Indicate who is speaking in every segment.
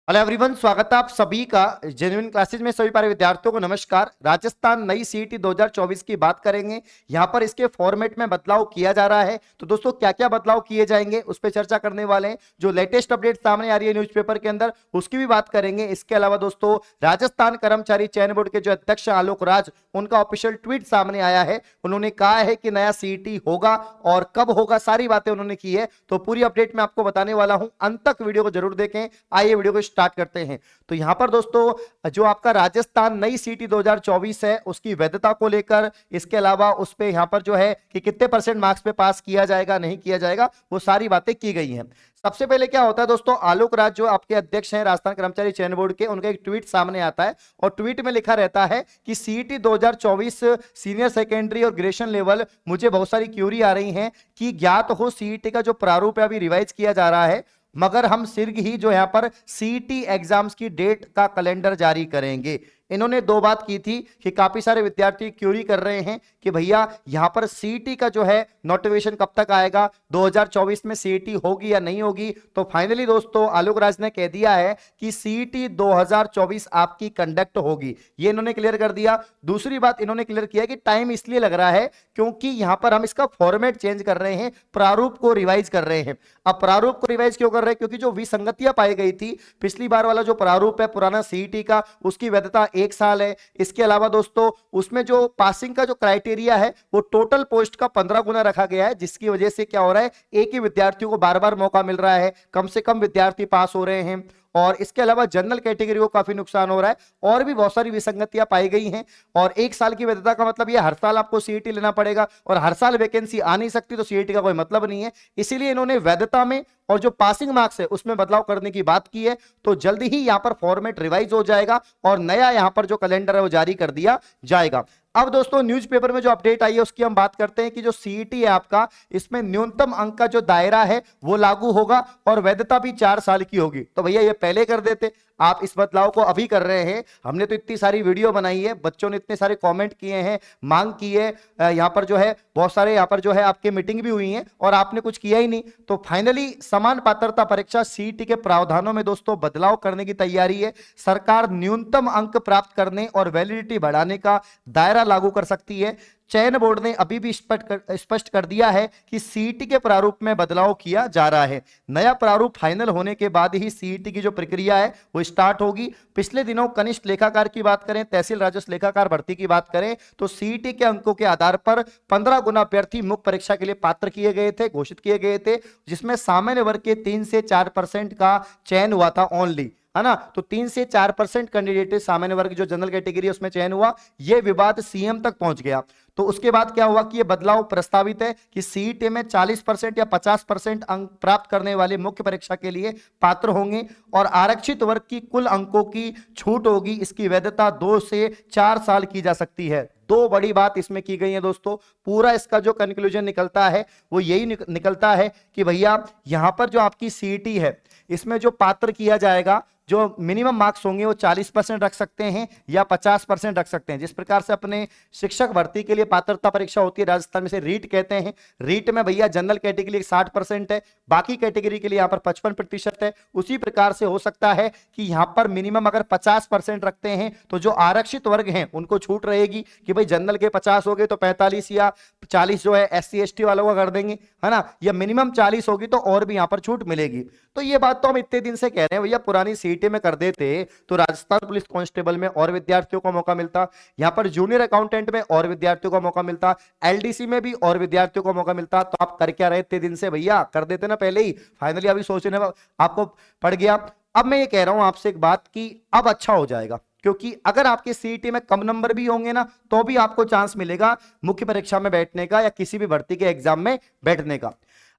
Speaker 1: Hello everyone, स्वागत है आप सभी का जेन्युइन क्लासेज में। सभी प्यारे विद्यार्थियों को नमस्कार। राजस्थान नई सीईटी 2024 की बात करेंगे। यहां पर इसके फॉर्मेट में बदलाव किया जा रहा है, तो दोस्तों क्या क्या बदलाव किए जाएंगे उस पर चर्चा करने वाले हैं। जो लेटेस्ट अपडेट सामने आ रही है न्यूज़पेपर के अंदर, उसकी भी बात करेंगे। इसके अलावा दोस्तों, राजस्थान कर्मचारी चयन बोर्ड के जो अध्यक्ष आलोक राज, उनका ऑफिशियल ट्वीट सामने आया है। उन्होंने कहा है कि नया सीईटी होगा और कब होगा, सारी बातें उन्होंने की है। तो पूरी अपडेट मैं आपको बताने वाला हूं, अंत तक वीडियो को जरूर देखें। आइए वीडियो को स्टार्ट करते हैं। तो यहां पर दोस्तों, जो आपका राजस्थान नई सीटी 2024 है, उसकी वैधता को लेकर, इसके अलावा उस पे यहां पर जो है कि कितने परसेंट मार्क्स पे पास किया जाएगा नहीं किया जाएगा, वो सारी बातें की गई हैं। सबसे पहले क्या होता है दोस्तों, आलोक राज जो आपके अध्यक्ष हैं राजस्थान कर्मचारी चयन बोर्ड के, उनका एक ट्वीट सामने आता है और ट्वीट में लिखा रहता है कि सीईटी 2024 सीनियर सेकेंडरी और ग्रेजुएशन लेवल, मुझे बहुत सारी क्यूरी आ रही हैं कि ज्ञात हो सीईटी का जो प्रारूप है अभी रिवाइज किया जा रहा है, मगर हम शीघ्र ही जो यहां पर सीईटी एग्जाम्स की डेट का कैलेंडर जारी करेंगे। इन्होंने दो बात की थी कि काफी सारे विद्यार्थी क्यूरी कर रहे हैं कि भैया यहां पर सीईटी का जो है नोटिफिकेशन कब तक आएगा, 2024 में सीईटी होगी या नहीं होगी। तो फाइनली दोस्तों, आलोक राज ने कह दिया है कि सीईटी 2024 आपकी कंडक्ट होगी, ये इन्होंने क्लियर कर दिया। दूसरी बात इन्होंने क्लियर किया कि टाइम इसलिए लग रहा है क्योंकि यहां पर हम इसका फॉर्मेट चेंज कर रहे हैं, प्रारूप को रिवाइज कर रहे हैं। अब प्रारूप को रिवाइज क्यों कर रहे हैं? क्योंकि जो विसंगतियां पाई गई थी पिछली बार वाला जो प्रारूप है पुराना सीईटी का, उसकी वैधता 1 साल है। इसके अलावा दोस्तों, उसमें जो पासिंग का जो क्राइटेरिया है वो टोटल पोस्ट का 15 गुना रखा गया है, जिसकी वजह से क्या हो रहा है, एक ही विद्यार्थियों को बार बार मौका मिल रहा है, कम से कम विद्यार्थी पास हो रहे हैं। और इसके अलावा जनरल कैटेगरी को काफी नुकसान हो रहा है और भी बहुत सारी विसंगतियां पाई गई हैं। और 1 साल की वैधता का मतलब यह हर साल आपको सीईटी लेना पड़ेगा और हर साल वैकेंसी आ नहीं सकती, तो सीईटी का कोई मतलब नहीं है। इसीलिए इन्होंने वैधता में और जो पासिंग मार्क्स है उसमें बदलाव करने की बात की है। तो जल्दी ही यहां पर फॉर्मेट रिवाइज हो जाएगा और नया यहां पर जो कैलेंडर है वो जारी कर दिया जाएगा। अब दोस्तों, न्यूज़पेपर में जो अपडेट आई है उसकी हम बात करते हैं कि जो सीईटी है आपका, इसमें न्यूनतम अंक का जो दायरा है वो लागू होगा और वैधता भी 4 साल की होगी। तो भैया ये पहले कर देते, आप इस बदलाव को अभी कर रहे हैं। हमने तो इतनी सारी वीडियो बनाई है, बच्चों ने इतने सारे कमेंट किए हैं, मांग की है, यहाँ पर जो है बहुत सारे यहाँ पर जो है आपके मीटिंग भी हुई है और आपने कुछ किया ही नहीं। तो फाइनली समान पात्रता परीक्षा सीईटी के प्रावधानों में दोस्तों बदलाव करने की तैयारी है। सरकार न्यूनतम अंक प्राप्त करने और वैलिडिटी बढ़ाने का दायरा लागू कर सकती है। चयन बोर्ड ने अभी भी स्पष्ट कर दिया है कि सीईटी के प्रारूप में बदलाव किया जा रहा है। नया प्रारूप फाइनल होने के बाद ही सीईटी की जो प्रक्रिया है वो स्टार्ट होगी। पिछले दिनों कनिष्ठ लेखाकार की बात करें, तहसील राजस्व लेखाकार भर्ती की बात करें, तो सीईटी के अंकों के आधार पर 15 गुना अभ्यर्थी मुख्य परीक्षा के लिए पात्र किए गए थे, घोषित किए गए थे, जिसमें सामान्य वर्ग के 3 से 4% का चयन हुआ था ओनली, है ना। तो 3 से 4% कैंडिडेट सामान्य वर्ग जो जनरल कैटेगरी उसमें चयन हुआ। यह विवाद सीएम तक पहुंच गया। तो उसके बाद क्या हुआ कि यह बदलाव प्रस्तावित है कि सीईटी में 40% या 50% अंक प्राप्त करने वाले मुख्य परीक्षा के लिए पात्र होंगे और आरक्षित वर्ग की कुल अंकों की छूट होगी। इसकी वैधता 2 से 4 साल की जा सकती है। दो बड़ी बात इसमें की गई है दोस्तों। पूरा इसका जो कंक्लूजन निकलता है वो यही निकलता है कि भैया यहां पर जो आपकी सीईटी है, इसमें जो पात्र किया जाएगा, जो मिनिमम मार्क्स होंगे वो 40% रख सकते हैं या 50% रख सकते हैं। जिस प्रकार से अपने शिक्षक भर्ती के लिए पात्रता परीक्षा होती है राजस्थान में, से रीट कहते हैं। रीट में भैया जनरल कैटेगरी के लिए 60% है, बाकी कैटेगरी के लिए यहाँ पर 55% है। उसी प्रकार से हो सकता है कि यहाँ पर मिनिमम अगर 50% रखते हैं तो जो आरक्षित वर्ग हैं उनको छूट रहेगी कि भाई जनरल के 50 हो गए तो 45 या 40 जो है एससी एसटी वालों का कर देंगे, है ना, या मिनिमम 40 होगी तो और भी यहाँ पर छूट मिलेगी। तो ये बात तो हम इतने दिन से कह रहे हैं, भैया पुरानी सीईटी में कर देते तो राजस्थान पुलिस कांस्टेबल में और विद्यार्थियों को मौका मिलता, यहाँ पर जूनियर अकाउंटेंट में और विद्यार्थियों को मौका मिलता, एलडीसी में भी और विद्यार्थियों को मौका मिलता। तो आप कर क्या रहे इतने दिन से, भैया कर देते ना पहले ही। फाइनली अभी सोचने में आपको पड़ गया। अब मैं ये कह रहा हूं आपसे एक बात कि अब अच्छा हो जाएगा, क्योंकि अगर आपके सीईटी में कम नंबर भी होंगे ना तो भी आपको चांस मिलेगा मुख्य परीक्षा में बैठने का या किसी भी भर्ती के एग्जाम में बैठने का।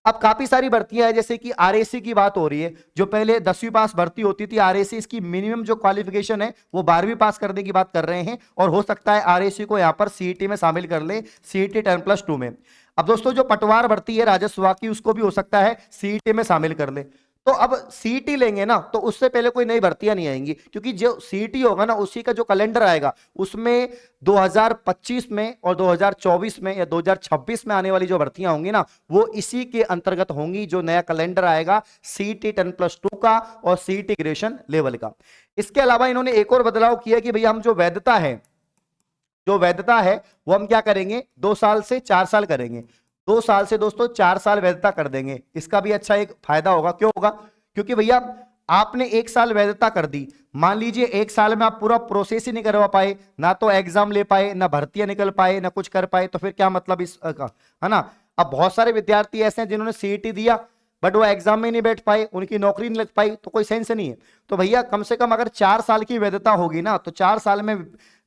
Speaker 1: अब काफी सारी भर्तियां हैं, जैसे कि आरएसी की बात हो रही है। जो पहले 10वीं पास भर्ती होती थी आरएसी, इसकी मिनिमम जो क्वालिफिकेशन है वो 12वीं पास करने की बात कर रहे हैं और हो सकता है आरएसी को यहां पर सीईटी में शामिल कर ले, सीईटी 10+2 में। अब दोस्तों, जो पटवार भर्ती है राजस्व की, उसको भी हो सकता है सीईटी में शामिल कर ले। तो अब सीईटी लेंगे ना, तो उससे पहले कोई नई भर्तियां नहीं आएंगी, क्योंकि जो सीईटी होगा ना उसी का जो कैलेंडर आएगा उसमें 2025 में और 2024 में या 2026 में आने वाली जो भर्तियां होंगी ना वो इसी के अंतर्गत होंगी, जो नया कैलेंडर आएगा सीईटी 10+2 का और सीईटी ग्रेजुएशन लेवल का। इसके अलावा इन्होंने एक और बदलाव किया कि भैया हम जो वैधता है वो हम क्या करेंगे, 2 साल से 4 साल करेंगे। 2 साल से दोस्तों 4 साल वैधता कर देंगे। इसका भी अच्छा एक फायदा होगा। क्यों होगा? क्योंकि भैया आपने 1 साल वैधता कर दी, मान लीजिए 1 साल में आप पूरा प्रोसेस ही नहीं करवा पाए, ना तो एग्जाम ले पाए, ना भर्तियां निकल पाए, ना कुछ कर पाए, तो फिर क्या मतलब इसका, है ना। अब बहुत सारे विद्यार्थी ऐसे हैं जिन्होंने सीईटी दिया बट वो एग्जाम में नहीं बैठ पाए, उनकी नौकरी नहीं लग पाई, तो कोई सेंस नहीं है। तो भैया कम से कम अगर 4 साल की वैधता होगी ना तो 4 साल में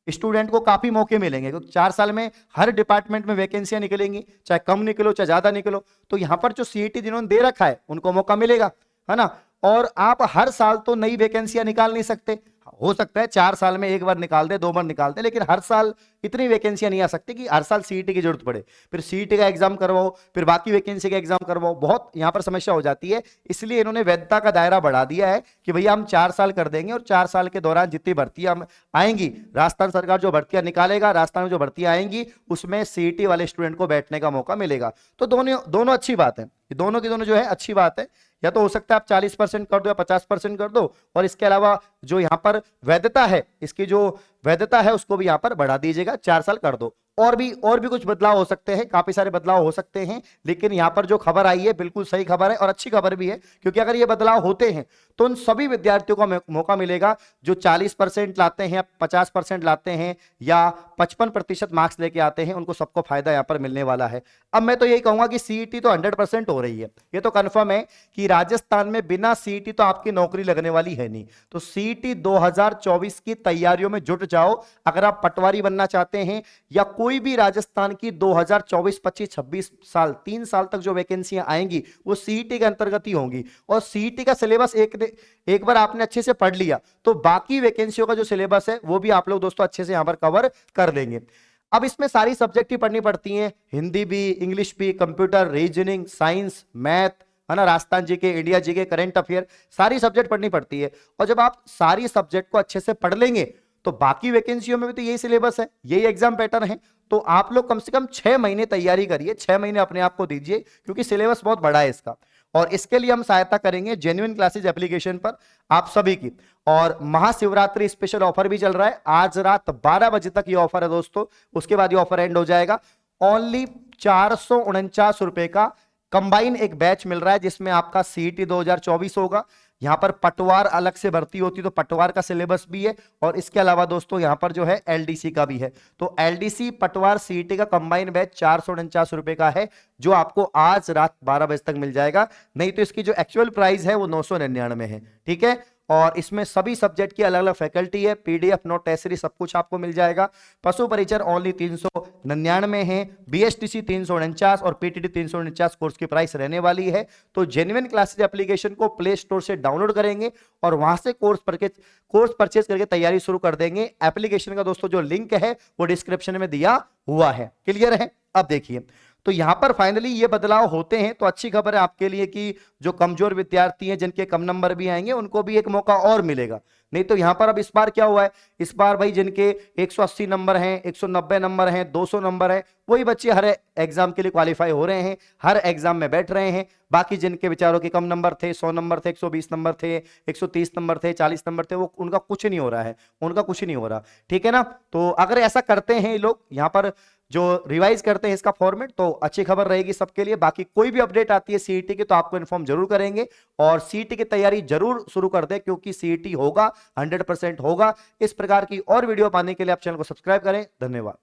Speaker 1: स्टूडेंट को काफी मौके मिलेंगे, क्योंकि 4 साल में हर डिपार्टमेंट में वैकेंसियां निकलेंगी, चाहे कम निकलो चाहे ज्यादा निकलो। तो यहां पर जो सीईटी जिन्होंने दे रखा है उनको मौका मिलेगा, है ना। और आप हर साल तो नई वैकेंसियां निकाल नहीं सकते, हो सकता है 4 साल में 1 बार निकाल दे, 2 बार निकाल दे, लेकिन हर साल इतनी वैकेंसियां नहीं आ सकती कि हर साल सीईटी की जरूरत पड़े, फिर सीईटी का एग्जाम करवाओ, फिर बाकी वैकेंसी का एग्जाम करवाओ, बहुत यहां पर समस्या हो जाती है। इसलिए इन्होंने वैधता का दायरा बढ़ा दिया है कि भैया हम 4 साल कर देंगे और 4 साल के दौरान जितनी भर्तियां आएंगी, राजस्थान सरकार जो भर्तियां निकालेगा, राजस्थान में जो भर्तियां आएंगी उसमें सीईटी वाले स्टूडेंट को बैठने का मौका मिलेगा। तो दोनों अच्छी बात है, दोनों की दोनों जो है अच्छी बात है। या तो हो सकता है आप 40% कर दो या 50% कर दो, और इसके अलावा जो यहां पर वैधता है, इसकी जो वैधता है उसको भी यहां पर बढ़ा दीजिएगा, 4 साल कर दो। और भी कुछ बदलाव हो सकते हैं, काफी सारे बदलाव हो सकते हैं, लेकिन यहां पर जो खबर आई है बिल्कुल सही खबर है और अच्छी खबर भी है, क्योंकि अगर ये बदलाव होते हैं तो उन सभी विद्यार्थियों को मौका मिलेगा जो 40% लाते हैं, 50% लाते हैं या 55% मार्क्स लेके आते हैं, उनको सबको फायदा यहां पर मिलने वाला है। अब मैं तो यही कहूंगा कि सीईटी तो 100% हो रही है, ये तो कंफर्म है कि राजस्थान में बिना सीईटी तो आपकी नौकरी लगने वाली है नहीं। तो सीईटी 2024 की तैयारियों में जुट जाओ। अगर आप पटवारी बनना चाहते हैं या कोई भी राजस्थान की 2024, 25, 26 साल 3 साल तक जो वैकेंसियां आएंगी वो सीईटी के अंतर्गत ही होंगी। और सीईटी का सिलेबस एक बार आपने अच्छे से पढ़ लिया तो बाकी वैकेंसियों का जो सिलेबस है वो भी आप लोग दोस्तों अच्छे से यहां पर कवर कर लेंगे। अब इसमें सारी सब्जेक्ट ही पढ़नी पड़ती हैं, हिंदी भी, इंग्लिश भी, कंप्यूटर, रीजनिंग, साइंस, मैथ, है ना, Rajasthan GK, India GK, current affair, सारी सब्जेक्ट पढ़नी पड़ती है। और जब आप सारी सब्जेक्ट को अच्छे से पढ़ लेंगे तो बाकी वैकेंसियों में भी तो यही सिलेबस है, यही एग्जाम पैटर्न है। तो आप लोग कम से कम 6 महीने तैयारी करिए, 6 महीने अपने आप को दीजिए, क्योंकि सिलेबस बहुत बड़ा है इसका। और इसके लिए हम सहायता करेंगे जेन्युइन क्लासेज एप्लीकेशन पर आप सभी की। और महाशिवरात्रि स्पेशल ऑफर भी चल रहा है, आज रात 12 बजे तक ये ऑफर है दोस्तों, उसके बाद ये ऑफर एंड हो जाएगा। ओनली 449 रुपए का कंबाइन एक बैच मिल रहा है, जिसमें आपका सीईटी 2024 होगा, यहां पर पटवार अलग से भर्ती होती है तो पटवार का सिलेबस भी है, और इसके अलावा दोस्तों यहां पर जो है एलडीसी का भी है। तो एलडीसी, पटवार, सीईटी का कंबाइन बैच 449 रुपए का है, जो आपको आज रात 12 बजे तक मिल जाएगा। नहीं तो इसकी जो एक्चुअल प्राइस है वो 999 है, ठीक है। और इसमें सभी सब्जेक्ट की अलग अलग फैकल्टी है, पीडीएफ, नोट, टेस्ट सीरीज सब कुछ आपको मिल जाएगा। पशु परिचर ओनली 399 है, बीएसटीसी 349 और पीटीटी 349 कोर्स की प्राइस रहने वाली है। तो जेन्युइन क्लासेज एप्लीकेशन को प्ले स्टोर से डाउनलोड करेंगे और वहां से कोर्स परचेज करके तैयारी शुरू कर देंगे। एप्लीकेशन का दोस्तों जो लिंक है वो डिस्क्रिप्शन में दिया हुआ है, क्लियर है। अब देखिए, तो यहां पर फाइनली ये बदलाव होते हैं तो अच्छी खबर है आपके लिए कि जो कमजोर विद्यार्थी हैं, जिनके कम नंबर भी आएंगे, उनको भी एक मौका और मिलेगा। नहीं तो यहां पर अब इस बार क्या हुआ है, इस बार भाई जिनके 180 नंबर हैं, 190 नंबर हैं, 200 नंबर हैं, वही बच्चे हर एग्जाम के लिए क्वालिफाई हो रहे हैं, हर एग्जाम में बैठ रहे हैं। बाकी जिनके विचारों के कम नंबर थे, 100 नंबर थे, 120 नंबर थे, 130 नंबर थे, 40 नंबर थे, वो उनका कुछ नहीं हो रहा है, उनका कुछ नहीं हो रहा, ठीक है ना। तो अगर ऐसा करते हैं लोग, यहां पर जो रिवाइज करते हैं इसका फॉर्मेट, तो अच्छी खबर रहेगी सबके लिए। बाकी कोई भी अपडेट आती है सीईटी की तो आपको इन्फॉर्म जरूर करेंगे, और सीईटी की तैयारी जरूर शुरू कर दे, क्योंकि सीईटी होगा, 100% होगा। इस प्रकार की और वीडियो पाने के लिए आप चैनल को सब्सक्राइब करें। धन्यवाद।